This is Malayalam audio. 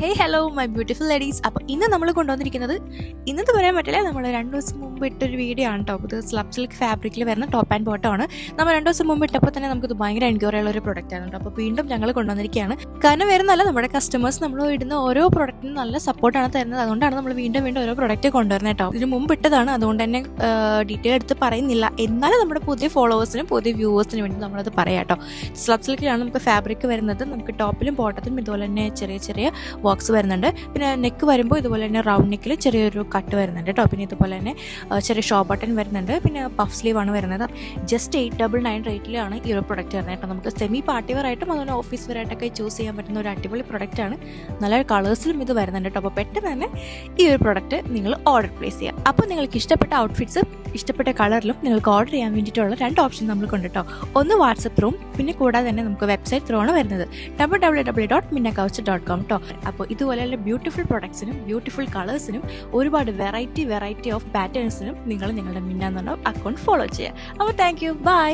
Hey hello my beautiful ladies. അപ്പോൾ ഇന്ന് നമ്മൾ കൊണ്ടുവന്നിരിക്കുന്നത് ഇന്നത്തെ പറയാൻ പറ്റില്ല, നമ്മൾ 2 ദിവസം മുമ്പ് ഇട്ടൊരു വീഡിയോ ആണ് കേട്ടോ. ഇത് സ്ലബ് സിൽക്ക് ഫാബ്രിക്കിൽ വരുന്ന ടോപ്പ് ആൻഡ് ബോട്ടം ആണ്. നമ്മൾ 2 ദിവസം മുമ്പ് ഇട്ടപ്പോൾ തന്നെ നമുക്കിത് ഭയങ്കര എൻക്വയറി ഉള്ള ഒരു പ്രൊഡക്റ്റ് ആണ് കേട്ടോ. അപ്പോൾ വീണ്ടും ഞങ്ങൾ കൊണ്ടുവന്നിരിക്കുകയാണ്. കാരണം വരുന്നല്ല, നമ്മുടെ കസ്റ്റമേഴ്സ് നമ്മൾ ഇടുന്ന ഓരോ പ്രൊഡക്റ്റിനും നല്ല സപ്പോർട്ടാണ് തരുന്നത്. അതുകൊണ്ടാണ് നമ്മൾ വീണ്ടും ഒരു പ്രൊഡക്റ്റ് കൊണ്ടുവരുന്നത് കേട്ടോ. ഇതിന് മുമ്പ് ഇട്ടതാണ്, അതുകൊണ്ട് തന്നെ ഡീറ്റെയിൽ എടുത്ത് പറയുന്നില്ല. എന്നാലും നമ്മുടെ പുതിയ ഫോളോവേഴ്സിനും പുതിയ വ്യൂവേഴ്സിനും വേണ്ടി നമ്മളത് പറയാം കേട്ടോ. സ്ലബ് സിൽക്കിലാണ് നമുക്ക് ഫാബ്രിക് വരുന്നത്. നമുക്ക് ടോപ്പിലും ബോട്ടത്തിലും ഇതുപോലെ തന്നെ ചെറിയ ചെറിയ ബോക്സ് വരുന്നുണ്ട്. പിന്നെ നെക്ക് വരുമ്പോൾ ഇതുപോലെ തന്നെ റൗണ്ട് നെക്കിൽ ചെറിയൊരു കട്ട് വരുന്നുണ്ട് കേട്ടോ. പിന്നെ ഇതുപോലെ തന്നെ ചെറിയ ഷോ ബട്ടൺ വരുന്നുണ്ട്. പിന്നെ പഫ് സ്ലീവ് ആണ് വരുന്നത്. ജസ്റ്റ് 899 റേറ്റിലാണ് ഈ ഒരു പ്രൊഡക്റ്റ് വരുന്നത് കേട്ടോ. നമുക്ക് സെമി പാർട്ടി വെയർ ആയിട്ടും അതുപോലെ ഓഫീസ് വെയർ ആയിട്ടൊക്കെ ചൂസ് ചെയ്യാൻ പറ്റുന്ന ഒരു അടിപൊളി പ്രൊഡക്റ്റ് ആണ്. നല്ല കളേഴ്സിലും ഇത് വരുന്നുണ്ട് കേട്ടോ. അപ്പോൾ പെട്ടെന്ന് തന്നെ ഈ ഒരു പ്രൊഡക്റ്റ് നിങ്ങൾ ഓർഡർ പ്ലേസ് ചെയ്യുക. അപ്പോൾ നിങ്ങൾക്ക് ഇഷ്ടപ്പെട്ട ഔട്ട്ഫിറ്റ്സ് ഇഷ്ടപ്പെട്ട കളറിലും നിങ്ങൾക്ക് ഓർഡർ ചെയ്യാൻ വേണ്ടിയിട്ടുള്ള 2 ഓപ്ഷൻ നമ്മൾ കൊണ്ട് കേട്ടോ. ഒന്ന് വാട്സപ്പ് ത്രൂവും, പിന്നെ കൂടാതെ തന്നെ നമുക്ക് വെബ്സൈറ്റ് ത്രൂ ആണ് വരുന്നത് www.minnakouch.com കേട്ടോ. അപ്പോൾ ഇതുപോലെയുള്ള ബ്യൂട്ടിഫുൾ പ്രൊഡക്ട്സിനും ബ്യൂട്ടിഫുൾ കളേഴ്സിനും ഒരുപാട് വെറൈറ്റി ഓഫ് പാറ്റേൺസിനും നിങ്ങൾ നിങ്ങളുടെ മിന്ന എന്ന അക്കൗണ്ട് ഫോളോ ചെയ്യുക. അപ്പോൾ താങ്ക് യു, ബൈ.